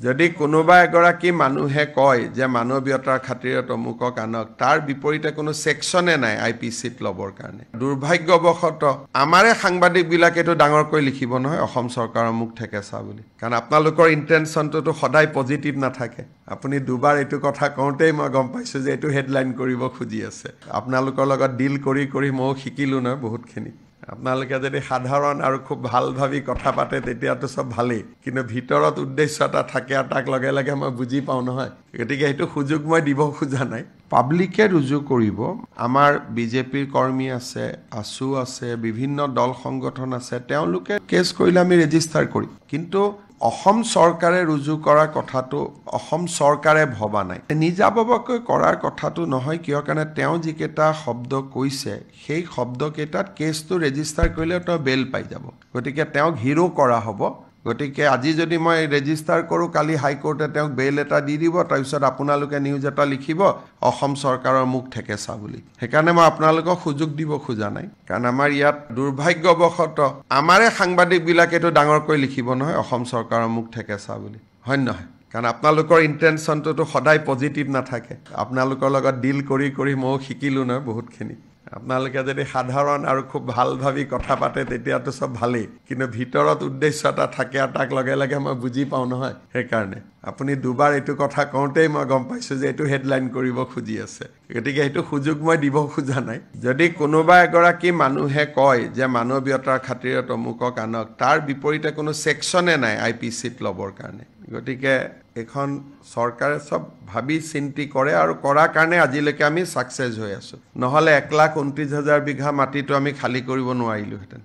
যদি কোনোবা এগৰাকী মানুহে কয় যে মানৱীয়তাৰ খাতিৰত অমুকক আনক তাৰ বিপৰীতে কোনো সেকশনে নাই আইপিসিত লবৰ কাৰণে দুৰ্ভাগ্যবশতঃ আমাৰে সাংবাদিকবিলাকেটো ডাঙৰকৈ লিখিব নহয় অসম চৰকাৰৰ মুখ ঠেকেচা বুলি কাৰণ আপোনালোকৰ ইন্টেনশনটো সদায় পজিটিভ নাথাকে আপুনি দুবাৰ এটো কথা কওঁতেই মই গম পাইছো যে এটো হেডলাইন কৰিব খুজি আছে আপোনালোকৰ লগত ডিল কৰি কৰি মই শিকিলো না বহুতখিনি আপোনালোকে যদি সাধাৰণ আৰু খুব ভাল ভাবি কথা পাতে তেতিয়াটো সব ভালেই কিন্তু ভিতৰত উদ্দেশ্য এটা থাকে তাক লগে লগে মই বুজি পাও নহয় গতিকে এটো সুযোগ মই দিব খোজা নাই পাব্লিকে ৰুজু কৰিব আমাৰ বিজেপিৰ কৰ্মী আছে আসু আছে বিভিন্ন দল সংগঠন আছে তেওঁলোকে কেছ কৰিলে আমি ৰেজিষ্টাৰ কৰিম কিন্তু অসম চৰকাৰে ৰুজু কৰা কথাটো অসম চৰকাৰে ভবা নাই নিজাববকৈ কৰাৰ কথাটো নহয় কিয় কাৰণে তেওঁ যিকেটা শব্দ কৈছে সেই শব্দ কেটাত কেছটো ৰেজিষ্টাৰ কৰিলে তো বেল পাই যাব গতিকে তেওঁ হিৰো কৰা হ'ব গতিকে আজি যদি মই ৰেজিষ্টাৰ কৰো কালি হাইকোৰ্টে তেওঁক বেল এটা দি দিব তাৰপিছত আপোনালোকে নিউজ এটা লিখিব অসম চৰকাৰৰ মুখ ঠেকেচা বুলি হেকাৰণে মই আপোনালোকক সুযোগ দিব খোজা নাই কাৰণ আমাৰ ইয়াত দুৰ্ভাগ্যবশতঃ আমাৰে সাংবাদিকবিলাকেটো ডাঙৰকৈ লিখিব নহয় অসম চৰকাৰৰ মুখ ঠেকেচা বুলি হয় নহয় কাৰণ আপোনালোকৰ ইন্টেনশনটো সদায় পজিটিভ নাথাকে আপোনালোকৰ লগত ডিল কৰি কৰি মই শিকিলো না বহুতখিনি আপোনালোকে যদি সাধাৰণ আৰু খুব ভাল ভাবি কথা পাতে তেতিয়াটো সব ভালেই কিন্তু ভিতৰত উদ্দেশ্য এটা থাকে তাক লগে লগে মই বুজি পাও নহয় হেকাৰণে আপুনি দুবাৰ এটো কথা কওঁতেই মই গম পাইছো যে এটো হেডলাইন কৰিব খুজি আছে গতিকে এটো সুযোগ মই দিব খোজা নাই যদি কোনোবা এগৰাকী মানুহে কয় যে মানৱীয়তাৰ খাতিৰত অমুকক আনক তাৰ বিপৰীতে কোনো সেকশনে নাই আইপিসিত লবৰ কাৰণে গতিকে এখন চৰকাৰে সব ভাবি চিন্তি কৰে আৰু কৰাৰ কাৰণে আজিলৈকে আমি সাকসেস হৈ আছো নহলে 1,29,000 বিঘা মাটিটো আমি খালি কৰিব নোৱাৰিলো হেতেন